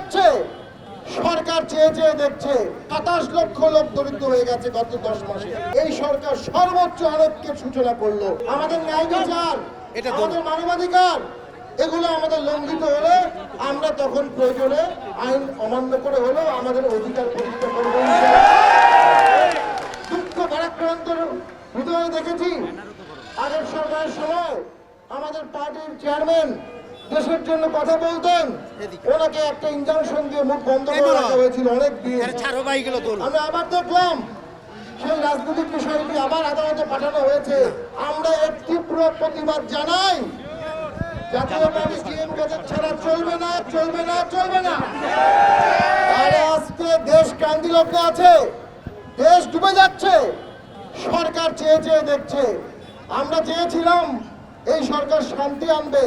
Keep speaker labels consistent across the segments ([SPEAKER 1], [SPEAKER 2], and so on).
[SPEAKER 1] যাচ্ছে। সরকার চেয়ে চেয়ে দেখছে 27 লক্ষ লোক দরিদ্র হয়ে গেছে গত 10 মাসে। এই সরকার সর্বোচ্চ আরোগ্যের সূচনা করলো। আমাদের ন্যায় বিচার, আমাদের মানবাধিকার এগুলো আমাদের লঙ্ঘিত হলে আমরা তখন প্রয়োজনে আইন অমান্য করে হলেও আমাদের অধিকার প্রতিষ্ঠা করব। দুঃখ ভারাক্রান্ত হৃদয়ে দেখেছি আগের সরকারের সময় আমাদের পার্টির চেয়ারম্যান দেশের জন্য কথা বলতেন, ওনাকে একটা ইনজাংশন দিয়ে মুখ বন্ধ করে রাখা হয়েছিল অনেক দিন। আমরা আবার দেখলাম সেই রাজনৈতিক বিষয়টি আবার আদালতে পাঠানো হয়েছে। আমরা এর তীব্র প্রতিবাদ জানাই। জাতীয় পার্টি জিএম কাদের ছাড়া চলবে না, চলবে না, চলবে না। আর আজকে দেশ ক্রান্তিলগ্নে আছে, দেশ ডুবে যাচ্ছে। সরকার চেয়ে চেয়ে দেখছে। আমরা চেয়েছিলাম এই সরকার শান্তি আনবে,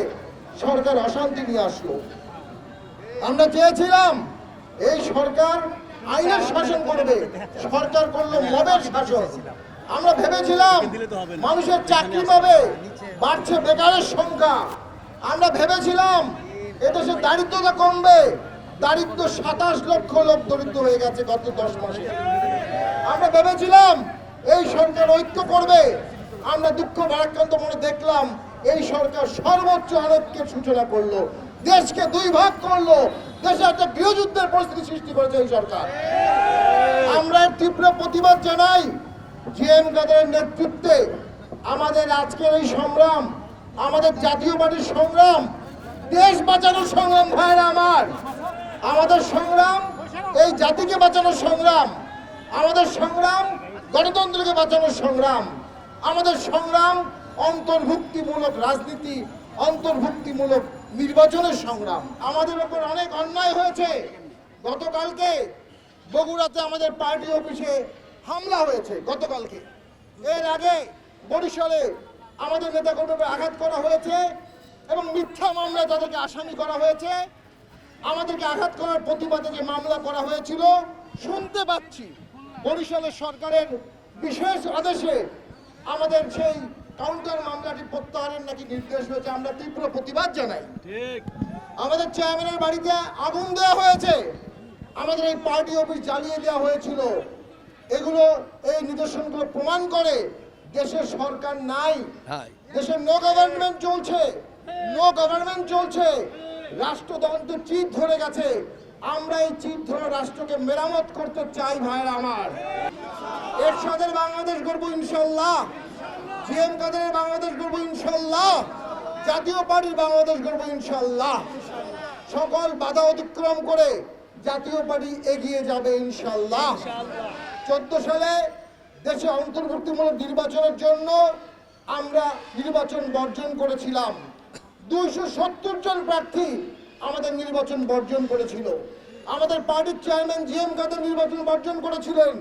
[SPEAKER 1] সরকার অশান্তি নিয়ে আসলো। আমরা চেয়েছিলাম এই সরকার আইনের শাসন করবে, সরকার করলো মবের শাসন। আমরা ভেবেছিলাম মানুষের চাকরি পাবে, বাড়ছে বেকারের সংখ্যা। আমরা ভেবেছিলাম এদেশে দারিদ্রতা কমবে, দারিদ্র 27 লক্ষ লোক দরিদ্র হয়ে গেছে গত 10 মাসে। আমরা ভেবেছিলাম এই সরকার ঐক্য করবে। আমরা দুঃখ ভারাক্রান্ত মনে দেখলাম এই সরকার সর্বোচ্চ আরোগ্যের সূচনা করলো, দেশকে দুই ভাগ করলো, দেশে একটা গৃহযুদ্ধের পরিস্থিতি সৃষ্টি করেছে এই সরকার। আমরা তীব্র প্রতিবাদ জানাই জিএম কাদের নেতৃত্বে। আমাদের আজকের এই সংগ্রাম আমাদের জাতীয় পার্টির সংগ্রাম, দেশ বাঁচানোর সংগ্রাম। ভাইরা আমার, আমাদের সংগ্রাম এই জাতিকে বাঁচানোর সংগ্রাম, আমাদের সংগ্রাম গণতন্ত্রকে বাঁচানোর সংগ্রাম, আমাদের সংগ্রাম অন্তর্ভুক্তিমূলক রাজনীতি, অন্তর্ভুক্তিমূলক নির্বাচনের সংগ্রাম। আমাদের উপর অনেক অন্যায় হয়েছে। গতকালকে বগুড়াতে আমাদের পার্টি অফিসে হামলা হয়েছে গতকালকে। এর আগে বরিশালে আমাদের নেতাকর্মীদের আঘাত করা হয়েছে এবং মিথ্যা মামলা তাদেরকে আসামি করা হয়েছে। আমাদেরকে আঘাত করার প্রতিবাদে যে মামলা করা হয়েছিল, শুনতে পাচ্ছি বরিশালের সরকারের বিশেষ আদেশে আমাদের সেই কাউন্টার মামলাটি প্রত্যাহারের নাকি নির্দেশ হয়েছে। আমরা তীব্র প্রতিবাদ জানাই। আমাদের চেয়ারম্যানের বাড়িতে আগুন দেওয়া হয়েছে, আমাদের এই পার্টি অফিস জ্বালিয়ে দেওয়া হয়েছিল। এগুলো এই নিদর্শনগুলো প্রমাণ করে দেশের সরকার নাই, দেশের নো গভর্নমেন্ট চলছে, নো গভর্নমেন্ট চলছে। রাষ্ট্রযন্ত্র চিত ধরে গেছে। আমরা এই চিত ধরা রাষ্ট্রকে মেরামত করতে চাই। ভাইরা আমার, এরশাদের বাংলাদেশ গড়ব ইনশাল্লাহ, জিএম কাদের বাংলাদেশ গড়ব ইনশাল্লাহ, জাতীয় পার্টির বাংলাদেশ গড়ব ইনশাল্লাহ। সকল বাধা অতিক্রম করে জাতীয় পার্টি এগিয়ে যাবে ইনশাল্লাহ। 14 সালে দেশে অন্তর্ভুক্তিমূলক নির্বাচনের জন্য আমরা নির্বাচন বর্জন করেছিলাম। 270 জন প্রার্থী আমাদের নির্বাচন বর্জন করেছিল। আমাদের পার্টির চেয়ারম্যান জিএম কাদের নির্বাচন বর্জন করেছিলেন।